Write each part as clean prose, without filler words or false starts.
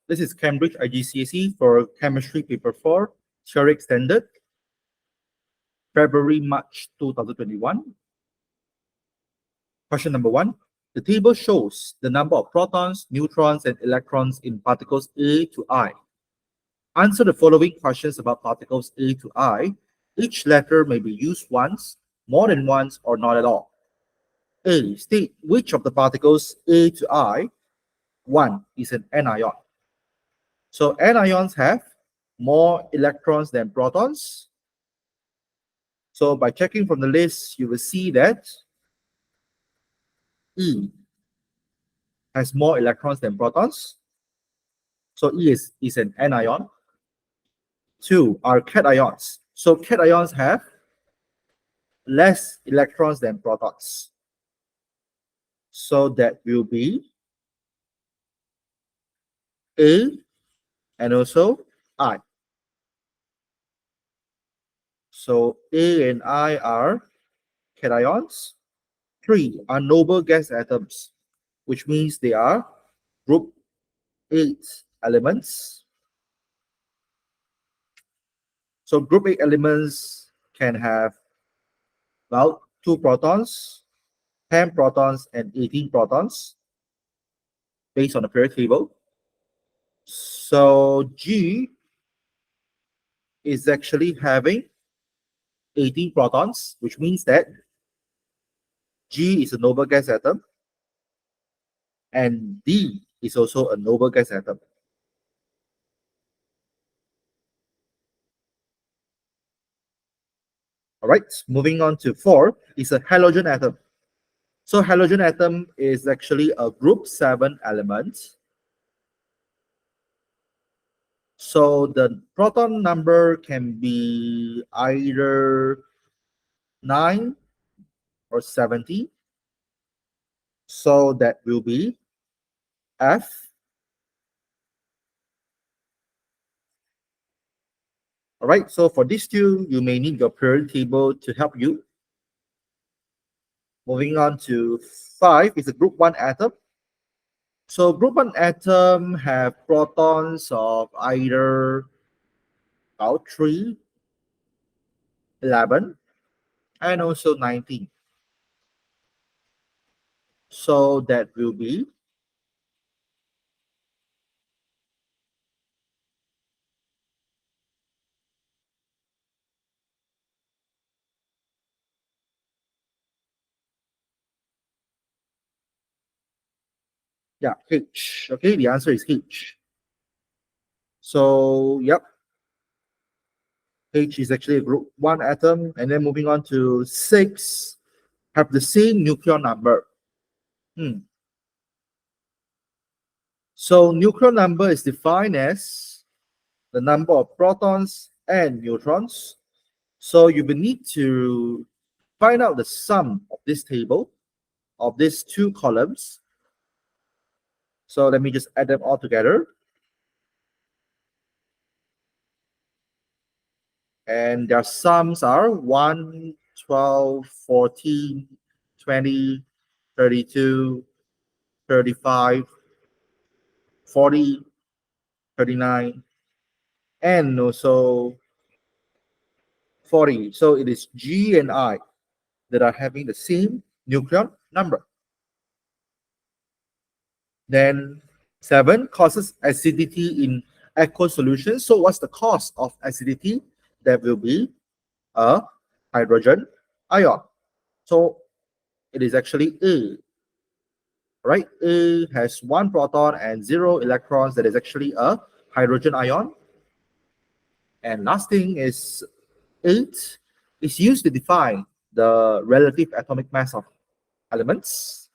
This is Cambridge IGCSE for Chemistry Paper 4, Theory Extended, February-March 2021. Question number 1. The table shows the number of protons, neutrons, and electrons in particles A to I. Answer the following questions about particles A to I. Each letter may be used once, more than once, or not at all. A. State which of the particles A to I, 1, is an anion. So anions have more electrons than protons. So by checking from the list, you will see that E has more electrons than protons. So E is an anion. 2 are cations. So cations have less electrons than protons. So that will be A and also I. So A and I are cations. 3 are noble gas atoms, which means they are group 8 elements. So group 8 elements can have about 2 protons, 10 protons, and 18 protons based on the periodic table. So G is actually having 18 protons, which means that G is a noble gas atom and D is also a noble gas atom. All right, moving on to 4 is a halogen atom. So halogen atom is actually a group 7 element. So the proton number can be either 9 or 70. So that will be F. All right, so for these two, you may need your periodic table to help you. Moving on to 5 is a group 1 atom. So group 1 atom have protons of either about 3, 11, and also 19. So that will be H. Okay, the answer is H. So, yep. H is actually a group 1 atom. And then moving on to 6, have the same nucleon number. So nucleon number is defined as the number of protons and neutrons. So you will need to find out the sum of this table, of these 2 columns. So let me just add them all together. And their sums are 1, 12, 14, 20, 32, 35, 40, 39, and also 40. So it is G and I that are having the same nucleon number. Then 7 causes acidity in aqueous solution. So what's the cause of acidity? That will be a hydrogen ion. So it is actually A. Right? A has 1 proton and 0 electrons. That is actually a hydrogen ion. And last thing is 8 is used to define the relative atomic mass of elements.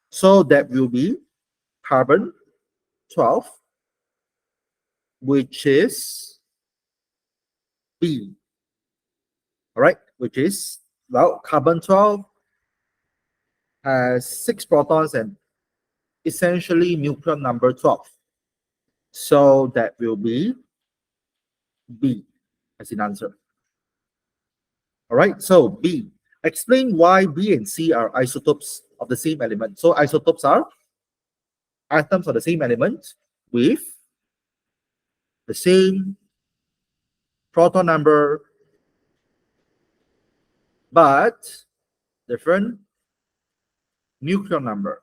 So that will be carbon 12, which is B. All right, which is, well, carbon 12 has 6 protons and essentially nucleon number 12. So that will be B as an answer. All right, so B. Explain why B and C are isotopes of the same element. So isotopes are atoms of the same element with the same proton number, but different nucleon number.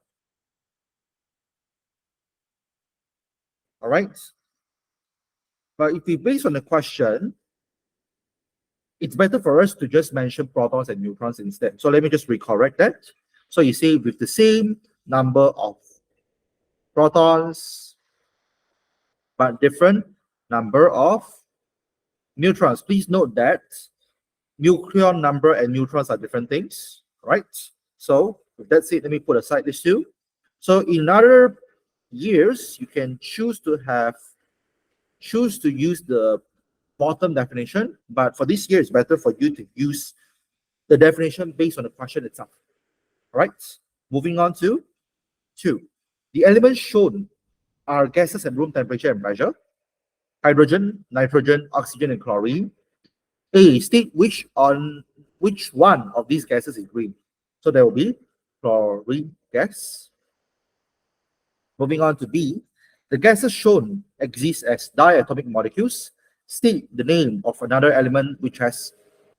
All right. But if we base on the question, it's better for us to just mention protons and neutrons instead. So let me just recorrect that. So you say with the same number of protons, but different number of neutrons. Please note that nucleon number and neutrons are different things, right? So with that said, let me put aside these two. So in other years, you can choose to use the bottom definition, but for this year, it's better for you to use the definition based on the question itself. All right. Moving on to 2. The elements shown are gases at room temperature and pressure: hydrogen, nitrogen, oxygen, and chlorine. A, state which one of these gases is green. So there will be chlorine gas. Moving on to B, the gases shown exist as diatomic molecules. State the name of another element which has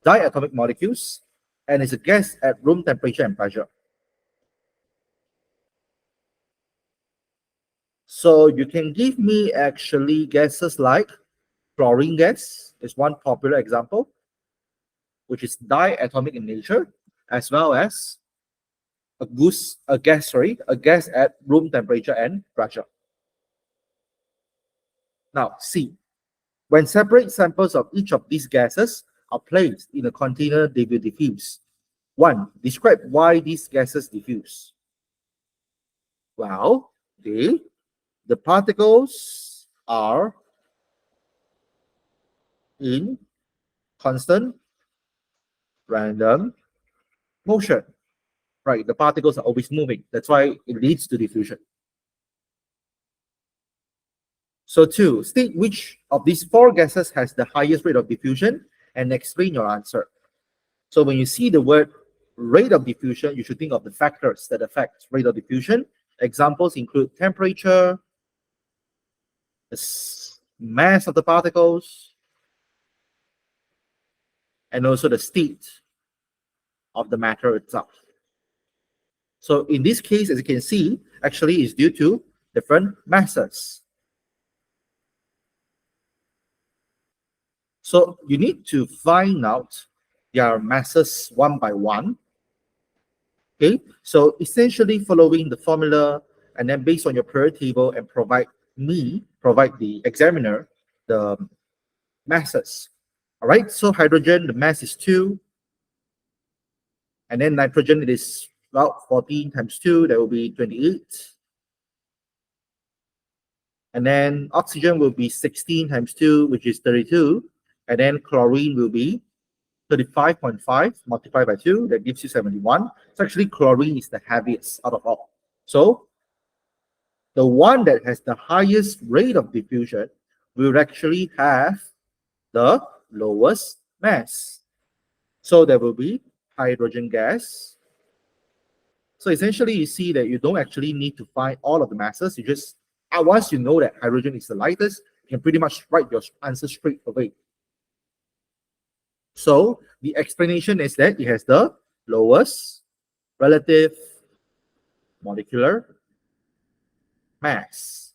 diatomic molecules and is a gas at room temperature and pressure. So you can give me actually gases like chlorine gas is one popular example, which is diatomic in nature, as well as a gas at room temperature and pressure. Now, C. When separate samples of each of these gases are placed in a container, they will diffuse. 1. Describe why these gases diffuse. Well, the particles are in constant random motion. Right, the particles are always moving. That's why it leads to diffusion. So 2, state which of these 4 gases has the highest rate of diffusion and explain your answer. So when you see the word rate of diffusion, you should think of the factors that affect rate of diffusion. Examples include temperature, the mass of the particles, and also the state of the matter itself. So in this case, as you can see, actually is due to different masses. So you need to find out their masses one by one. Okay, so essentially following the formula and then based on your periodic table and provide the examiner the masses. All right, so hydrogen, the mass is 2. And then nitrogen, it is about 14 times 2, that will be 28. And then oxygen will be 16 times 2, which is 32. And then chlorine will be 35.5 multiplied by 2, that gives you 71. So actually chlorine is the heaviest out of all. So the one that has the highest rate of diffusion will actually have the lowest mass. So there will be hydrogen gas. So essentially you see that you don't actually need to find all of the masses. You just, once you know that hydrogen is the lightest, you can pretty much write your answer straight away. So the explanation is that it has the lowest relative molecular mass.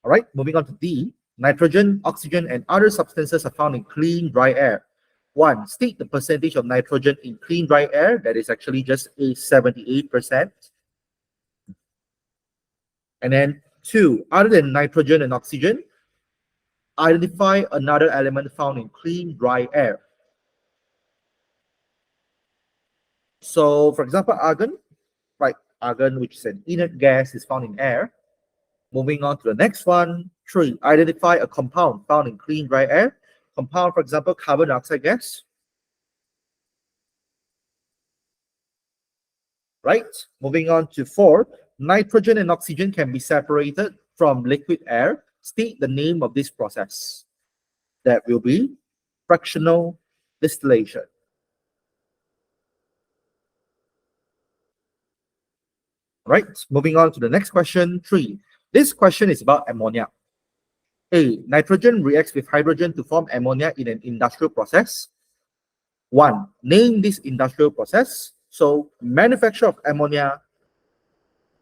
All right, moving on to D. Nitrogen, oxygen, and other substances are found in clean, dry air. 1. State the percentage of nitrogen in clean, dry air. That is actually just a 78%. And then 2. Other than nitrogen and oxygen, identify another element found in clean, dry air. So, for example, argon, right? Argon, which is an inert gas, is found in air. Moving on to the next one. 3. Identify a compound found in clean, dry air. Compound, for example, carbon dioxide gas. Right? Moving on to 4. Nitrogen and oxygen can be separated from liquid air. State the name of this process. That will be fractional distillation. Right, moving on to the next question, 3. This question is about ammonia. A. Nitrogen reacts with hydrogen to form ammonia in an industrial process. 1. Name this industrial process. So, manufacture of ammonia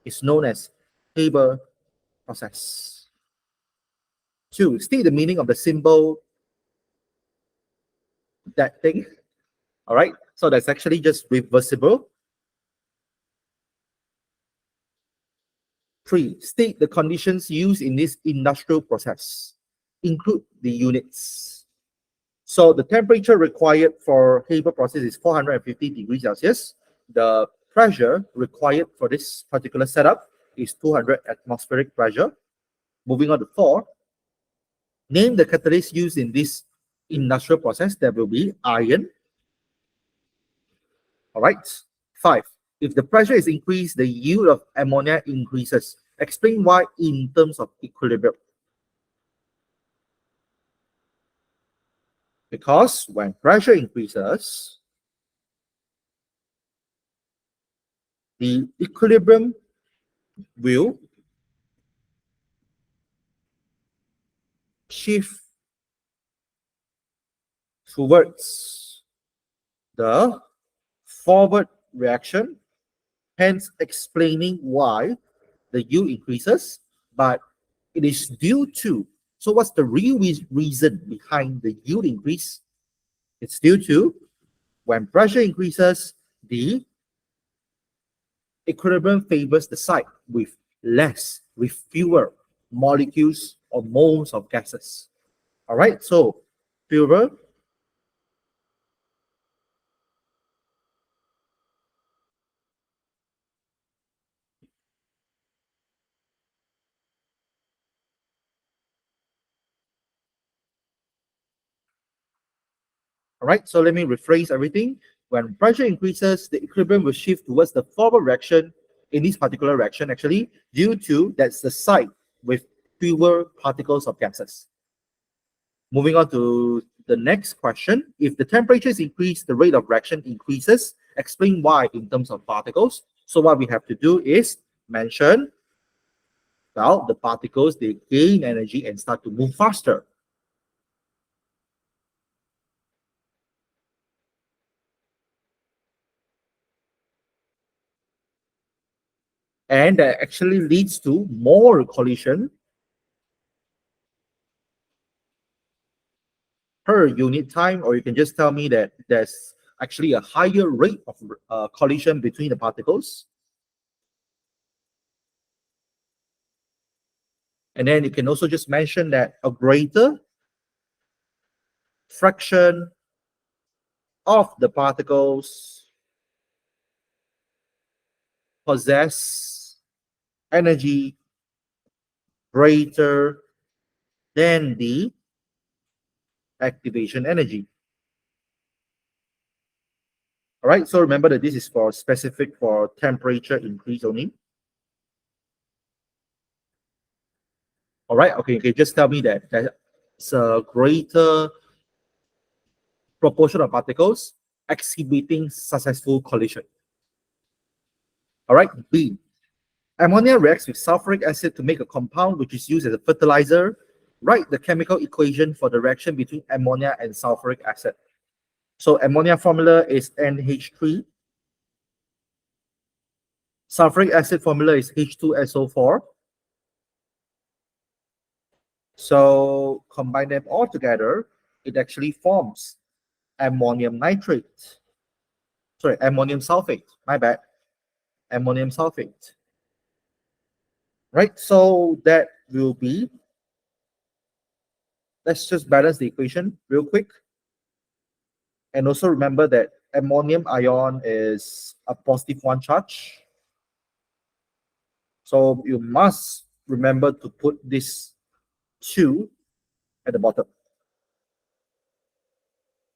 is known as Haber process. 2. State the meaning of the symbol, that thing. All right, so that's actually just reversible. 3. State the conditions used in this industrial process. Include the units. So the temperature required for Haber process is 450 degrees Celsius. The pressure required for this particular setup is 200 atmospheric pressure. Moving on to 4. Name the catalyst used in this industrial process. That will be iron. All right. 5. If the pressure is increased, the yield of ammonia increases. Explain why in terms of equilibrium. Because when pressure increases, the equilibrium will shift towards the forward reaction, hence explaining why the yield increases, but it is due to, so what's the real reason behind the yield increase? It's due to when pressure increases, the equilibrium favors the side with fewer molecules or moles of gases. All right, so fewer All right, so let me rephrase everything. When pressure increases, the equilibrium will shift towards the forward reaction in this particular reaction, actually, due to that's the side with fewer particles of gases. Moving on to the next question. If the temperature is increased, the rate of reaction increases. Explain why in terms of particles. So what we have to do is mention, well, the particles, they gain energy and start to move faster. And that actually leads to more collision per unit time, or you can just tell me that there's actually a higher rate of collision between the particles. And then you can also just mention that a greater fraction of the particles possess energy greater than the activation energy. All right, so remember that this is for specific for temperature increase only. All right, okay, just tell me that that's a greater proportion of particles exhibiting successful collision. All right, B. Ammonia reacts with sulfuric acid to make a compound which is used as a fertilizer. Write the chemical equation for the reaction between ammonia and sulfuric acid. So ammonia formula is NH3. Sulfuric acid formula is H2SO4. So combine them all together, it actually forms ammonium nitrate. Sorry, ammonium sulfate. My bad. Ammonium sulfate. Right, so that will be, let's just balance the equation real quick. And also remember that ammonium ion is a positive one charge. So you must remember to put this 2 at the bottom.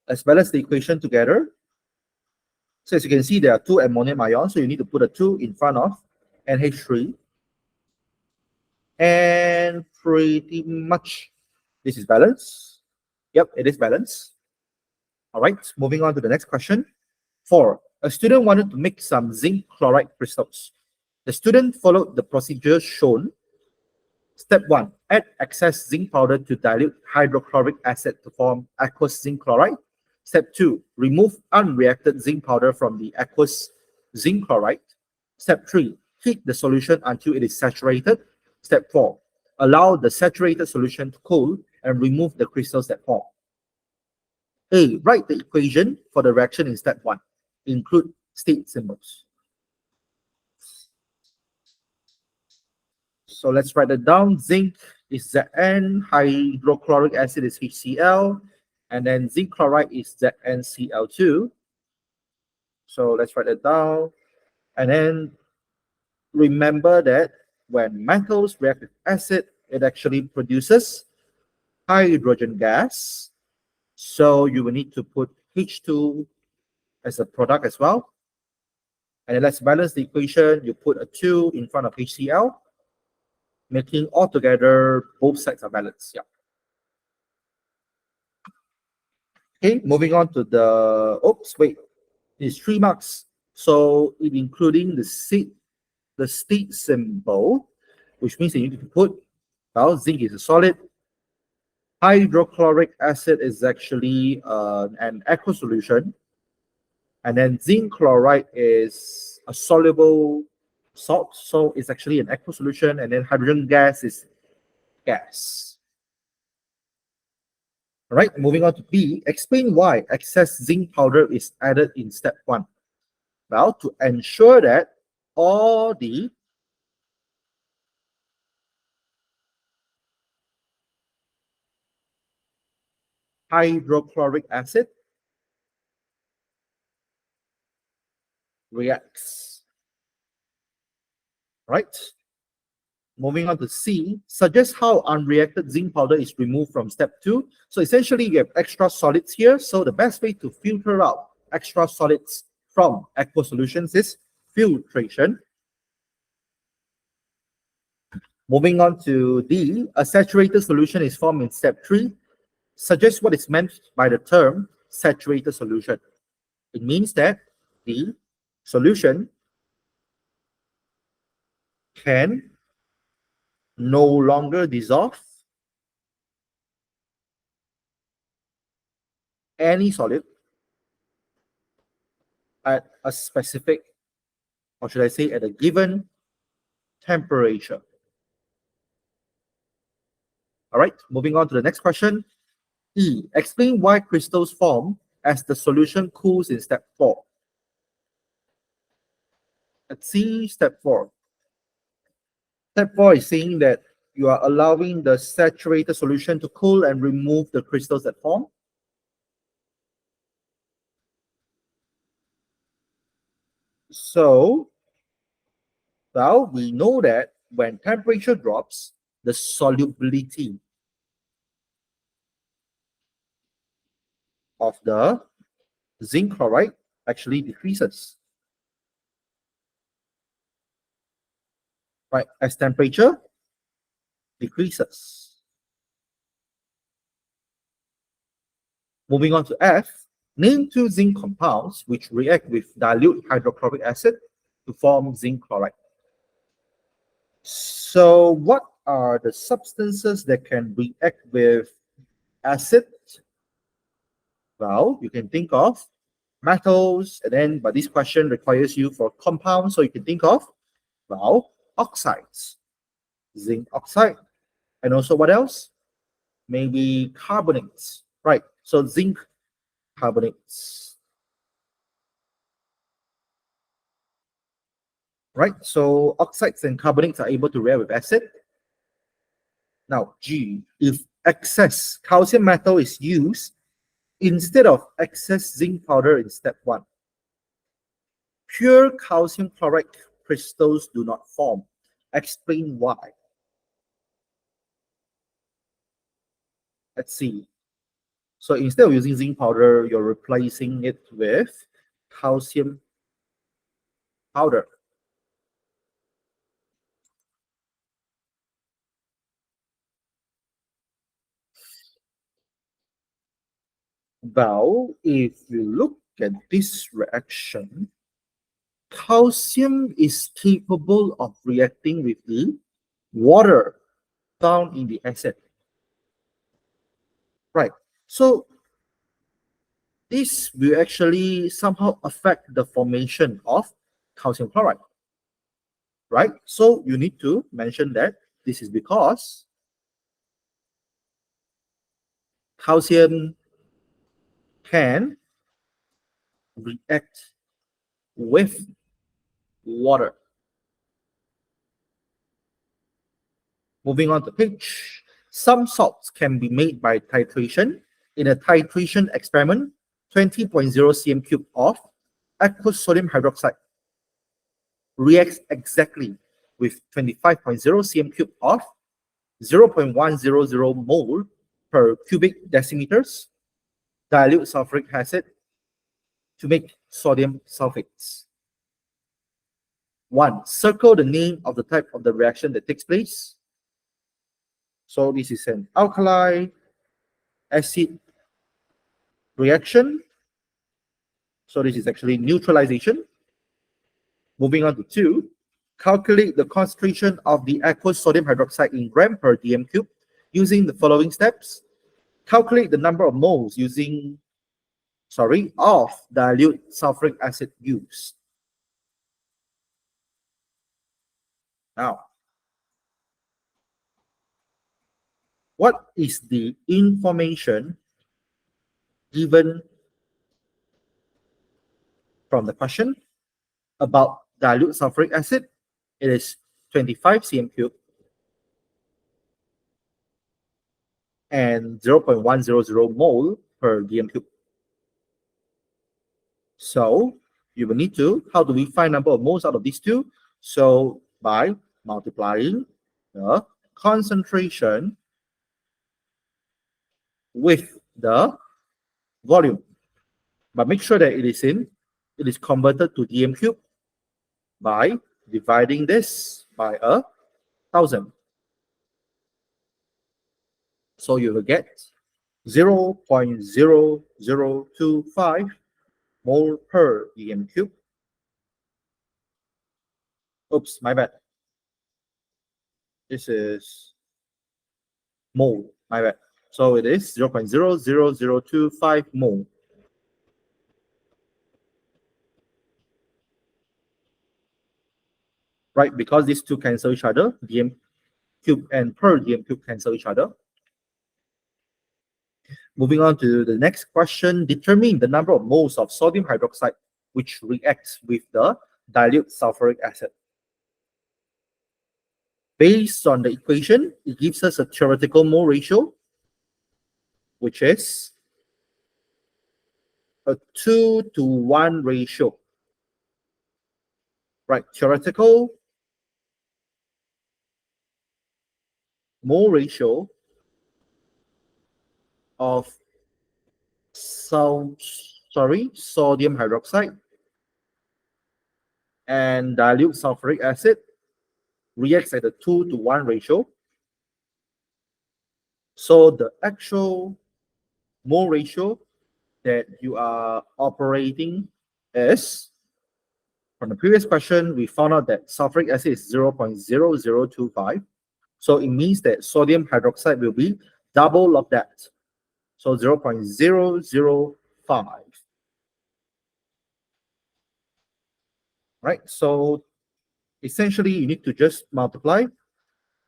Let's balance the equation together. So as you can see, there are 2 ammonium ions, so you need to put a 2 in front of NH3. And pretty much this is balanced. Yep, it is balanced. All right, moving on to the next question. 4. A student wanted to make some zinc chloride crystals. The student followed the procedure shown. Step 1, add excess zinc powder to dilute hydrochloric acid to form aqueous zinc chloride. Step 2, remove unreacted zinc powder from the aqueous zinc chloride. Step 3, heat the solution until it is saturated. Step 4, allow the saturated solution to cool and remove the crystals that form. A, write the equation for the reaction in step 1. Include state symbols. So let's write it down. Zinc is Zn, hydrochloric acid is HCl, and then zinc chloride is ZnCl2. So let's write it down. And then remember that when metals react with acid, it actually produces hydrogen gas. So you will need to put H2 as a product as well. And then let's balance the equation. You put a 2 in front of HCl, making altogether both sides are balanced. Yeah. Okay, moving on to the, oops, wait, it's 3 marks. So including the state symbol, which means that you need to put, well, zinc is a solid. Hydrochloric acid is actually an aqueous solution. And then zinc chloride is a soluble salt, so it's actually an aqueous solution. And then hydrogen gas is gas. All right, moving on to B, explain why excess zinc powder is added in step 1. Well, to ensure that all the hydrochloric acid reacts. Right? Moving on to C, suggest how unreacted zinc powder is removed from step 2. So essentially, you have extra solids here. So the best way to filter out extra solids from aqueous solutions is filtration. Moving on to D, a saturated solution is formed in step 3. Suggest what is meant by the term saturated solution. It means that the solution can no longer dissolve any solid at a specific, or should I say at a given temperature. All right, moving on to the next question. E, explain why crystals form as the solution cools in step 4. Let's see step 4. Step 4 is saying that you are allowing the saturated solution to cool and remove the crystals that form. So, well, we know that when temperature drops, the solubility of the zinc chloride actually decreases. Right, as temperature decreases. Moving on to F, name 2 zinc compounds which react with dilute hydrochloric acid to form zinc chloride. So what are the substances that can react with acid? Well, you can think of metals, and then, but this question requires you for compounds, so you can think of, well, oxides, zinc oxide, and also what else? Maybe carbonates, right? So zinc carbonates, right? So oxides and carbonates are able to react with acid. Now, G, if excess calcium metal is used instead of excess zinc powder in step 1, pure calcium chloride crystals do not form. Explain why. Let's see. So instead of using zinc powder, you're replacing it with calcium powder. Well, if you look at this reaction, calcium is capable of reacting with the water. found in the acid. Right. So this will actually somehow affect the formation of calcium chloride. Right. So you need to mention that this is because calcium can react with water. Moving on to page. Some salts can be made by titration. In a titration experiment, 20.0 cm³ of aqueous sodium hydroxide reacts exactly with 25.0 cm³ of 0.100 mole per cubic decimeters dilute sulfuric acid to make sodium sulfates. 1. Circle the name of the type of the reaction that takes place. So this is an alkali acid reaction. So this is actually neutralization. Moving on to 2. Calculate the concentration of the aqueous sodium hydroxide in gram per dm³ using the following steps. Calculate the number of moles of dilute sulfuric acid used. Now, what is the information given from the question about dilute sulfuric acid? It is 25 cm³ and 0.100 mole per dm³. So you will need to, how do we find number of moles out of these two? So by multiplying the concentration with the volume. But make sure that it is converted to dm³ by dividing this by 1,000. So you will get 0.0025 mole per dm³. Oops, my bad. This is mole, my bad. So it is 0.00025 mole. Right, because these two cancel each other, dm³ and per dm³ cancel each other. Moving on to the next question, determine the number of moles of sodium hydroxide which reacts with the dilute sulfuric acid. Based on the equation, it gives us a theoretical mole ratio, which is a 2:1 ratio. Right, theoretical mole ratio of sodium hydroxide and dilute sulfuric acid reacts at a 2:1 ratio. So the actual mole ratio that you are operating is, from the previous question, we found out that sulfuric acid is 0.0025. So it means that sodium hydroxide will be double of that. So 0.005. Right? So essentially, you need to just multiply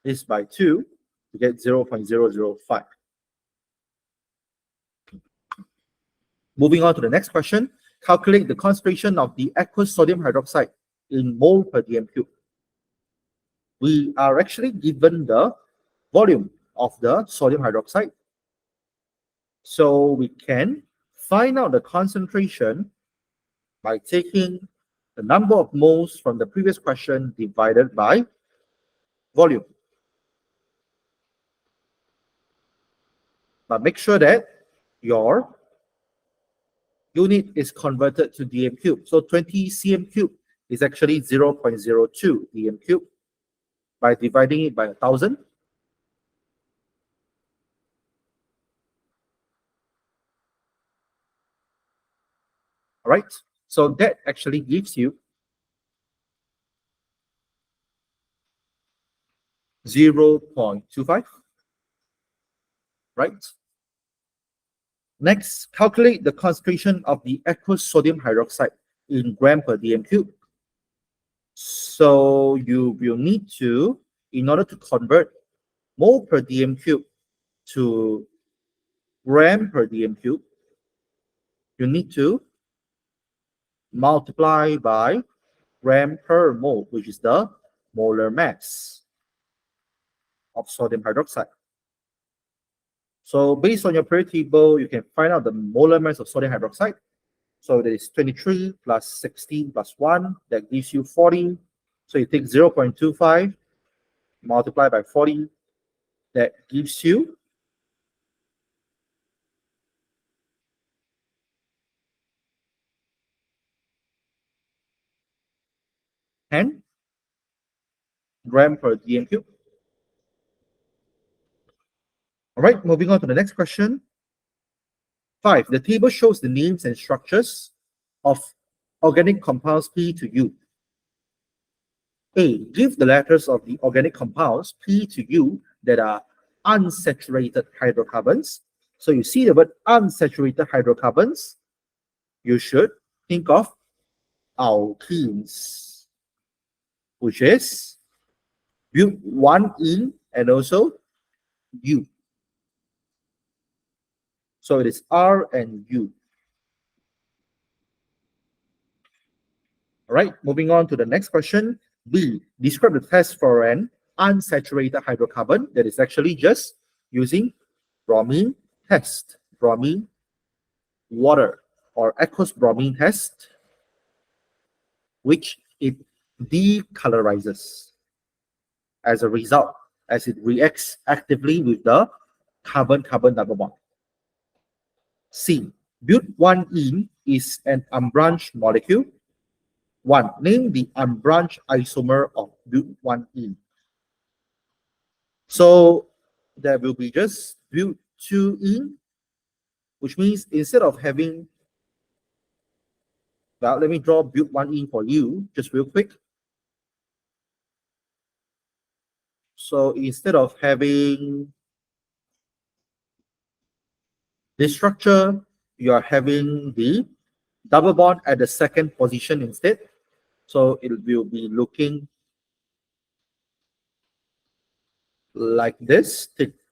this by 2 to get 0.005. Moving on to the next question, calculate the concentration of the aqueous sodium hydroxide in mole per dm³. We are actually given the volume of the sodium hydroxide. So we can find out the concentration by taking the number of moles from the previous question divided by volume. But make sure that your unit is converted to dm³. So 20 cm³ is actually 0.02 dm³. By dividing it by 1,000, all right? So that actually gives you 0.25, right? Next, calculate the concentration of the aqueous sodium hydroxide in gram per dm cube. So you will need to, in order to convert mole per dm cube to gram per dm cube, you need to multiply by gram per mole, which is the molar mass of sodium hydroxide. So based on your periodic table, you can find out the molar mass of sodium hydroxide. So that is 23 plus 16 plus 1, that gives you 40. So you take 0.25, multiply by 40, that gives you 10 gram per dm cube. All right, moving on to the next question. 5. The table shows the names and structures of organic compounds P to U. A. Give the letters of the organic compounds P to U that are unsaturated hydrocarbons. So you see the word unsaturated hydrocarbons, you should think of alkenes, which is but1ene and also U. So it is R and U. All right, moving on to the next question. B. Describe the test for an unsaturated hydrocarbon that is actually just using bromine test, bromine water, or aqueous bromine test, which it decolorizes as a result, as it reacts actively with the carbon-carbon double bond. C. But1ene is an unbranched molecule. 1. Name the unbranched isomer of but1ene. So there will be just but2ene, which means instead of having, well, let me draw but1ene for you just real quick. So instead of having this structure, you are having the double bond at the second position instead. So it will be looking like this.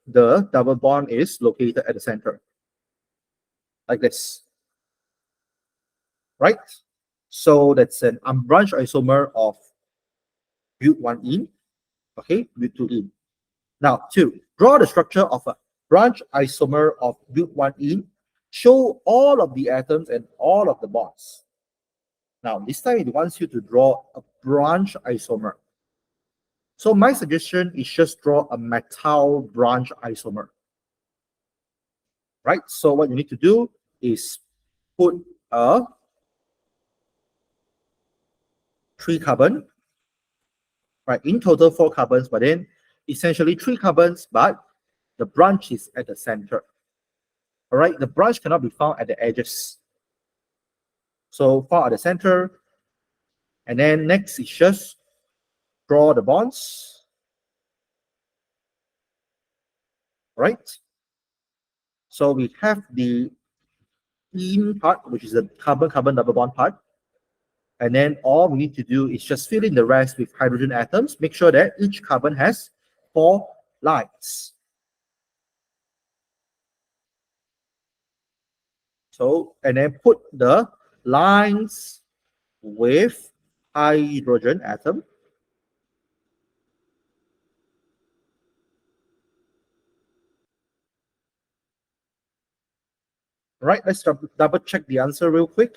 The double bond is located at the center, like this, right? So that's an unbranched isomer of but1ene, okay, but2ene. Now, 2, draw the structure of a branch isomer of but1ene. Show all of the atoms and all of the bonds. Now, this time it wants you to draw a branch isomer. So my suggestion is just draw a metal branch isomer. Right? So what you need to do is put a 3 carbon, right? In total 4 carbons, but then essentially 3 carbons, but the branch is at the center. All right, the branch cannot be found at the edges. So found at the center, and then next is just draw the bonds. Right? So we have the ene part, which is the carbon-carbon double bond part. And then all we need to do is just fill in the rest with hydrogen atoms. Make sure that each carbon has 4 lines. So, and then put the lines with hydrogen atom. Right, let's double check the answer real quick.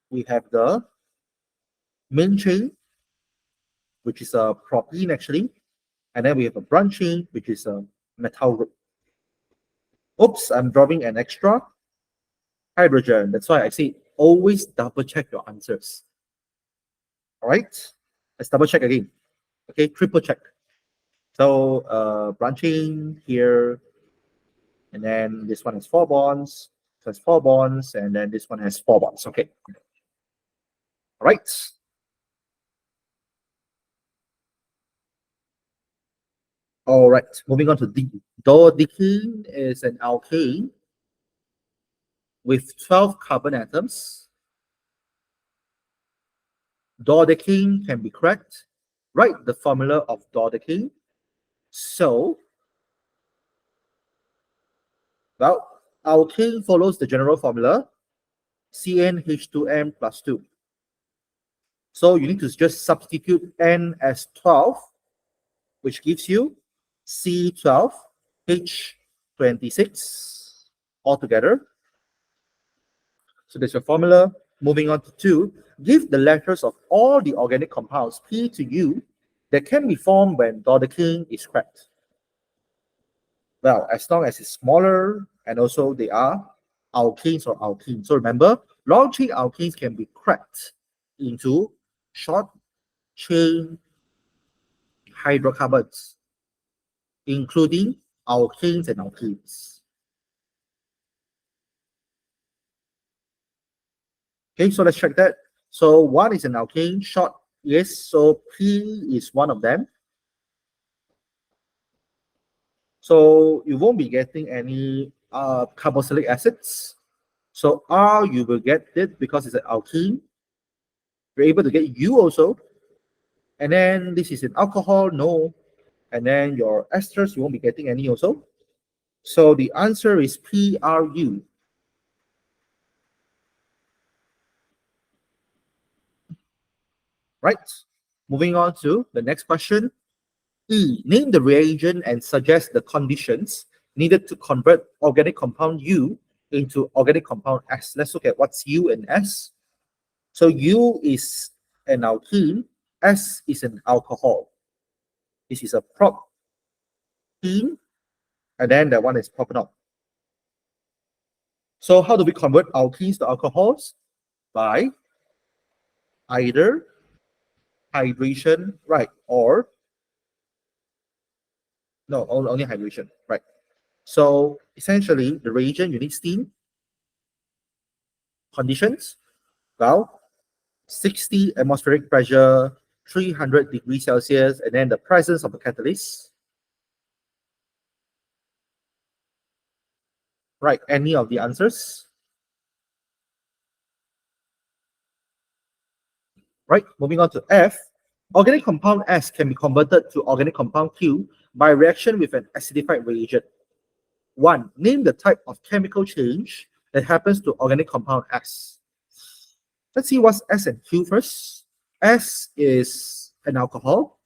We have the main chain, which is a propene actually. And then we have a branch chain, which is a methyl group. Oops, I'm drawing an extra hydrogen. That's why I say always double check your answers. All right, let's double check again. Okay, triple check. So branching here, and then this one has 4 bonds. So it's 4 bonds, and then this one has 4 bonds. Okay. All right. All right, moving on to D. Dodecane is an alkane with 12 carbon atoms. Dodecane can be cracked. Write the formula of dodecane. So, well, alkane follows the general formula CnH2n plus 2. So you need to just substitute N as 12, which gives you C12H26 altogether. So that's your formula. Moving on to 2, give the letters of all the organic compounds P to U that can be formed when dodecane is cracked. Well, as long as it's smaller and also they are alkanes or alkenes. So remember, long chain alkanes can be cracked into short chain hydrocarbons, including alkanes and alkenes. Okay, so let's check that. So 1 is an alkane, short, yes, so P is one of them. So you won't be getting any carboxylic acids. So R, you will get it because it's an alkene. You're able to get U also. And then this is an alcohol, no. And then your esters, you won't be getting any also. So the answer is PRU. Right. Moving on to the next question. E. Name the reagent and suggest the conditions needed to convert organic compound U into organic compound S. Let's look at what's U and S. So U is an alkene, S is an alcohol. This is a propene, and then that one is propanol. So how do we convert alkenes to alcohols? By either hydration, right, or no, only hydration, right. So essentially, the reagent, you need steam. Conditions, well, 60 atmospheric pressure, 300 degrees Celsius, and then the presence of a catalyst. Right, any of the answers? Right, moving on to F. Organic compound S can be converted to organic compound Q by reaction with an acidified reagent. 1. Name the type of chemical change that happens to organic compound S. Let's see what's S and Q first. S is an alcohol.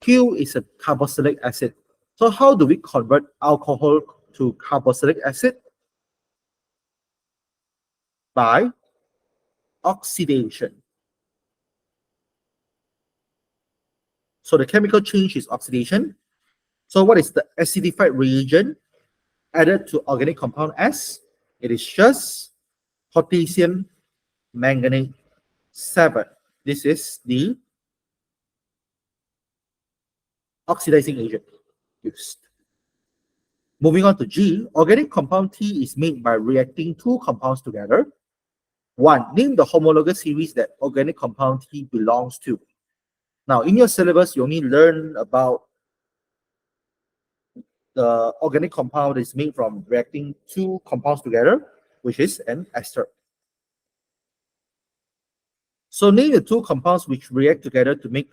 Q is a carboxylic acid. So how do we convert alcohol to carboxylic acid? By oxidation. So the chemical change is oxidation. So what is the acidified reagent added to organic compound S? It is just potassium manganate 7. This is the oxidizing agent used. Moving on to G, organic compound T is made by reacting two compounds together. 1. Name the homologous series that organic compound T belongs to. Now, in your syllabus, you only learn about the organic compound is made from reacting two compounds together, which is an ester. So name the two compounds which react together to make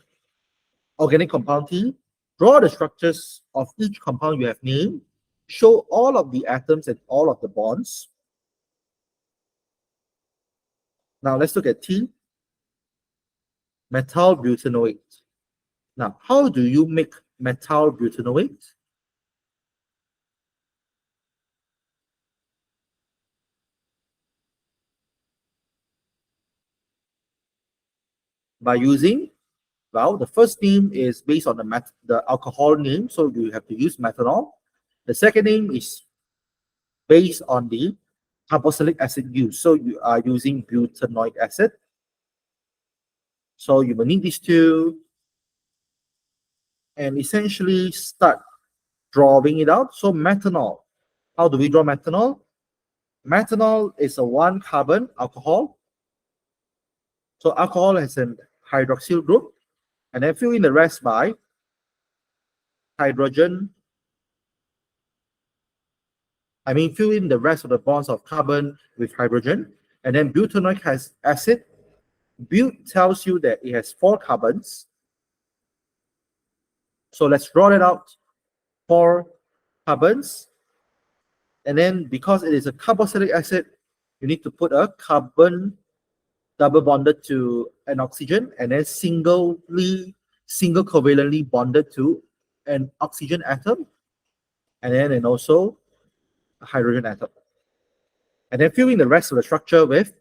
organic compound T. Draw the structures of each compound you have named. Show all of the atoms and all of the bonds. Now let's look at T. Methyl butanoate. Now, how do you make methyl butanoate? By using, well, the first name is based on the alcohol name, so you have to use methanol. The second name is based on the carboxylic acid used, so you are using butanoic acid. So you will need these two and essentially start drawing it out. So methanol, how do we draw methanol? Methanol is a 1 carbon alcohol. So alcohol has an hydroxyl group, and then fill in the rest by hydrogen, fill in the rest of the bonds of carbon with hydrogen, and then butanoic acid. But tells you that it has 4 carbons. So let's draw it out. 4 carbons. And then because it is a carboxylic acid, you need to put a carbon double bonded to an oxygen, and then single covalently bonded to an oxygen atom, and also a hydrogen atom. And then fill in the rest of the structure with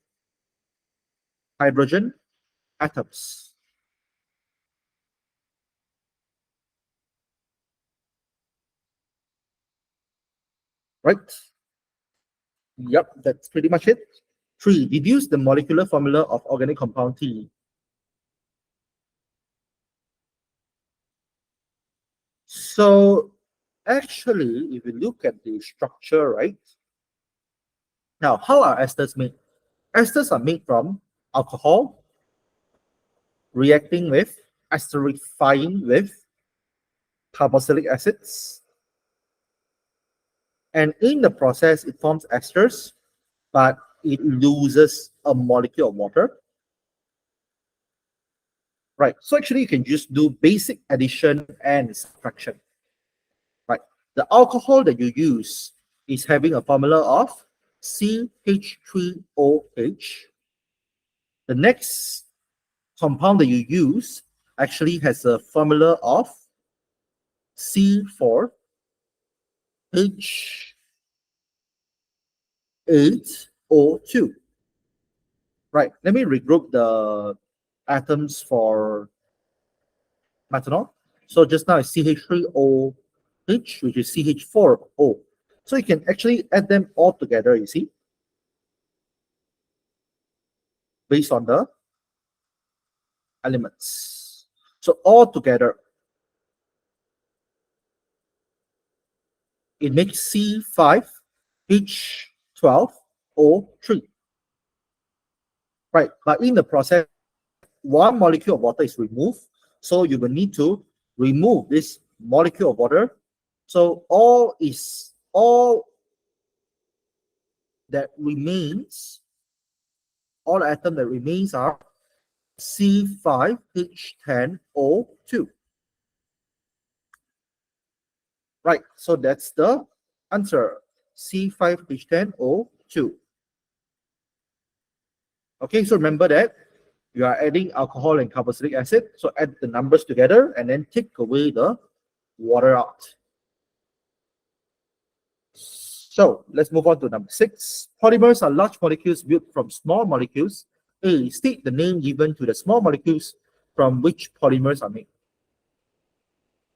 hydrogen atoms. Right? Yep, that's pretty much it. 3. Deduce the molecular formula of organic compound T. So actually, if you look at the structure, right? Now, how are esters made? Esters are made from alcohol reacting with esterifying with carboxylic acids. And in the process, it forms esters, but it loses a molecule of water. Right. So actually, you can just do basic addition and subtraction. Right. The alcohol that you use is having a formula of CH3OH. The next compound that you use actually has a formula of C4H8O2. Right, let me regroup the atoms for methanol. So just now it's CH3OH, which is CH4O. So you can actually add them all together, you see, based on the elements. So all together, it makes C5H12O3. Right, but in the process, 1 molecule of water is removed. So you will need to remove this molecule of water. So all that remains, all atom that remains are C5H10O2. Right, so that's the answer, C5H10O2. Okay, so remember that you are adding alcohol and carboxylic acid. So add the numbers together and then take away the water out. So let's move on to number 6. Polymers are large molecules built from small molecules. A. State the name given to the small molecules from which polymers are made.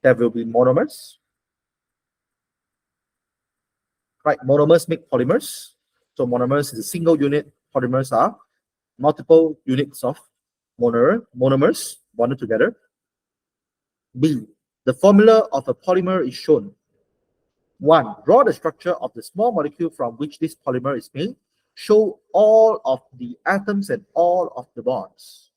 There will be monomers. Right, monomers make polymers. So monomers is a single unit. Polymers are multiple units of monomers bonded together. B. The formula of a polymer is shown. 1. Draw the structure of the small molecule from which this polymer is made. Show all of the atoms and all of the bonds.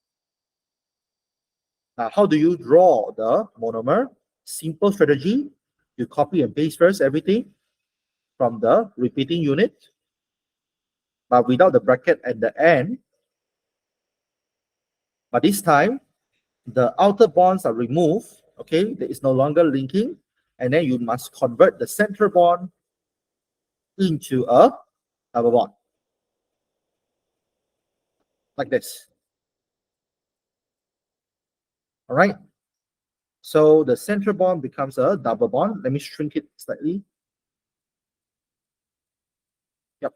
Now, how do you draw the monomer? Simple strategy. You copy and paste first everything from the repeating unit, but without the bracket at the end. But this time, the outer bonds are removed. Okay, there is no longer linking, and then you must convert the center bond into a double bond, like this. All right. So the center bond becomes a double bond. Let me shrink it slightly. Yep.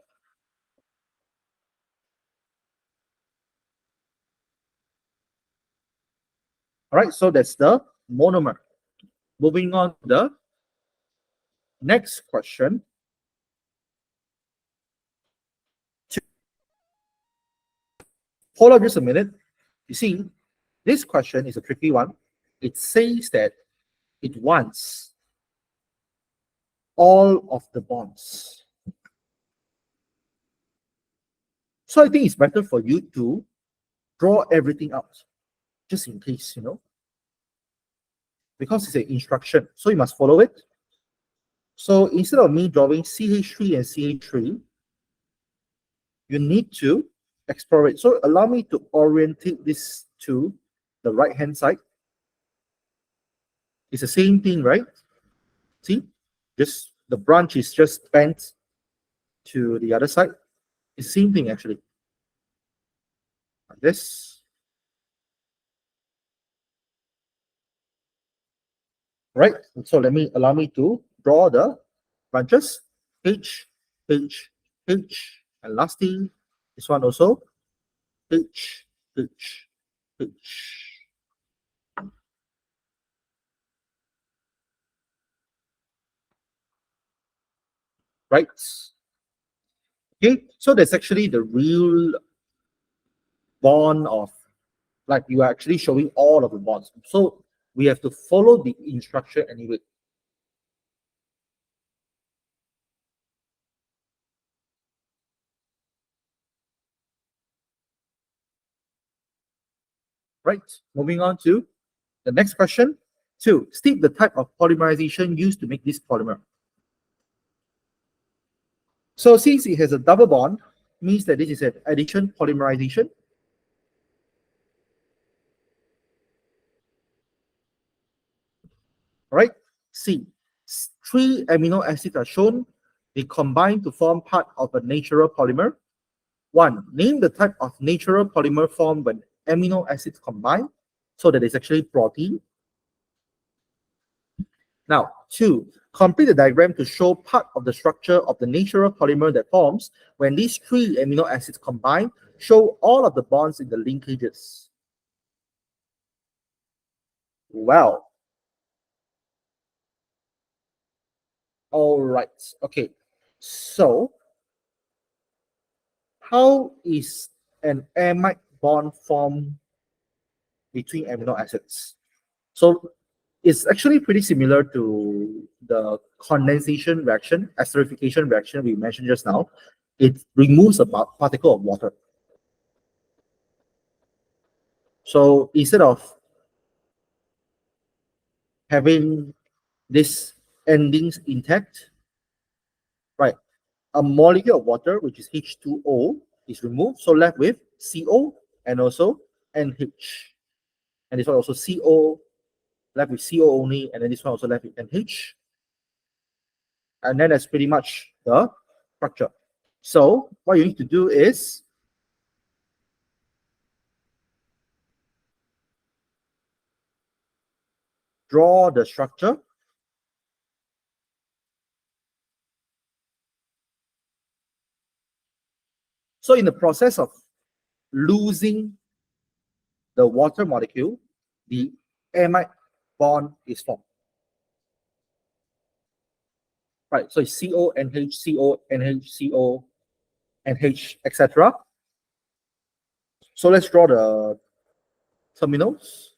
All right. So that's the monomer. Moving on to the next question. Hold on just a minute. You see, this question is a tricky one. It says that it wants all of the bonds. So I think it's better for you to draw everything out, just in case, because it's an instruction, so you must follow it. So instead of me drawing CH3 and CH3, you need to explore it. So allow me to orientate this to the right-hand side. It's the same thing, right? See, just the branch is just bent to the other side. It's the same thing actually. Like this. Right? So allow me to draw the branches. H, H, H, and lastly, this one also. H, H, H. Right? Okay, so that's actually the real bond of, like, you are actually showing all of the bonds. So we have to follow the instruction anyway. Right, moving on to the next question. 2, state the type of polymerization used to make this polymer. So since it has a double bond, means that this is an addition polymerization. Right? C, 3 amino acids are shown. They combine to form part of a natural polymer. 1, name the type of natural polymer formed when amino acids combine. So that is actually protein. Now, 2, complete the diagram to show part of the structure of the natural polymer that forms when these 3 amino acids combine. Show all of the bonds in the linkages. Well, all right. Okay. So, how is an amide bond formed between amino acids? So, it's actually pretty similar to the condensation reaction, esterification reaction we mentioned just now. It removes a particle of water. So instead of having this endings intact, right, a molecule of water, which is H2O, is removed. So left with CO and also NH. And this one also CO, left with CO only, and then this one also left with NH. And then that's pretty much the structure. So what you need to do is draw the structure. So in the process of losing the water molecule, the amide bond is formed. Right, so it's CO, NH, CO, NH, CO, NH, etc. So let's draw the terminals.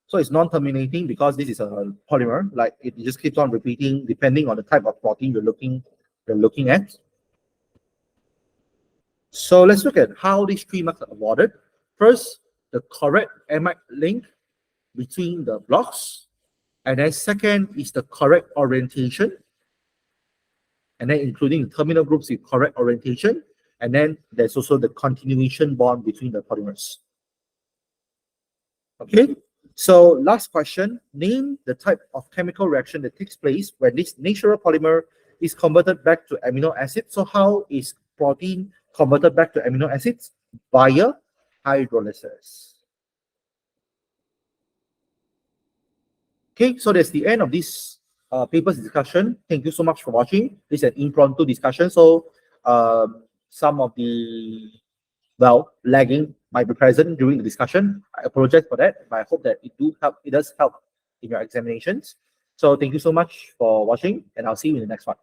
So it's non-terminating because this is a polymer, like it just keeps on repeating depending on the type of protein you're looking at. So let's look at how these 3 marks are awarded. First, the correct amide link between the blocks. And then second is the correct orientation. And then including the terminal groups with correct orientation. And then there's also the continuation bond between the polymers. Okay, so last question, name the type of chemical reaction that takes place when this natural polymer is converted back to amino acids. So how is protein converted back to amino acids? Via hydrolysis. Okay, so that's the end of this paper's discussion. Thank you so much for watching. This is an impromptu discussion, so some of the lagging might be present during the discussion. I apologize for that, but I hope that it does help in your examinations. So thank you so much for watching, and I'll see you in the next one.